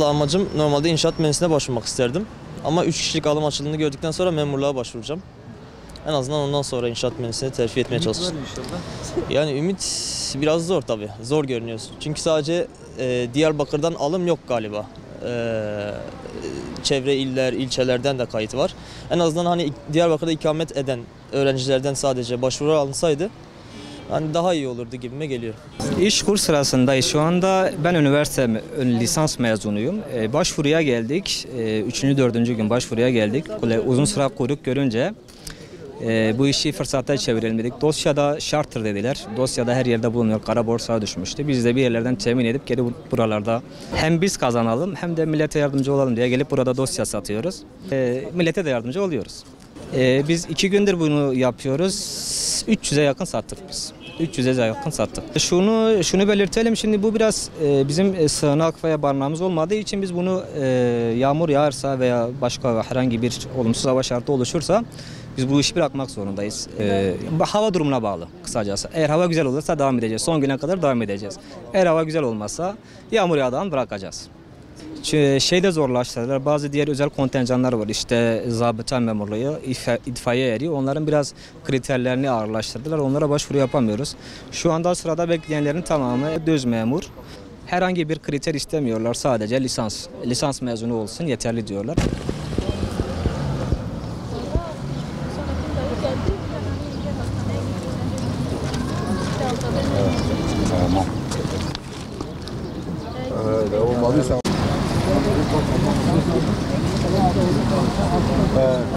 Vallahi amacım normalde inşaat mühendisliğine başvurmak isterdim. Ama 3 kişilik alım açıldığını gördükten sonra memurluğa başvuracağım. En azından ondan sonra inşaat mühendisliğine terfi etmeye çalışacağım. Yani ümit biraz zor tabii. Zor görünüyor. Çünkü sadece Diyarbakır'dan alım yok galiba. Çevre iller, ilçelerden de kayıt var. En azından hani Diyarbakır'da ikamet eden öğrencilerden sadece başvuru alınsaydı hani daha iyi olurdu gibime geliyor. İş kurs sırasındayız. Şu anda ben üniversite lisans mezunuyum. Başvuruya geldik. 3. 4. gün başvuruya geldik. Uzun sıra kuyruk görünce bu işi fırsata çevirelim dedik. Dosyada şarttır dediler. Dosyada her yerde bulunuyor. Kara borsaya düşmüştü. Biz de bir yerlerden temin edip geri buralarda hem biz kazanalım hem de millete yardımcı olalım diye gelip burada dosya satıyoruz. Millete de yardımcı oluyoruz. Biz 2 gündür bunu yapıyoruz. 300'e yakın sattık biz. 300'e yakın sattık. Şunu belirtelim, şimdi bu biraz bizim sığınak veya barınağımız olmadığı için biz bunu yağmur yağarsa veya başka herhangi bir olumsuz hava şartı oluşursa biz bu işi bırakmak zorundayız. Hava durumuna bağlı kısacası. Eğer hava güzel olursa devam edeceğiz. Son güne kadar devam edeceğiz. Eğer hava güzel olmazsa yağmur yağdan bırakacağız. Şeyde zorlaştırdılar. Bazı diğer özel kontenjanlar var. İşte zabıta memurluğu, itfaiye eri. Onların biraz kriterlerini ağırlaştırdılar. Onlara başvuru yapamıyoruz. Şu anda sırada bekleyenlerin tamamı düz memur. Herhangi bir kriter istemiyorlar. Sadece lisans mezunu olsun yeterli diyorlar. Tamam. Olmalıysa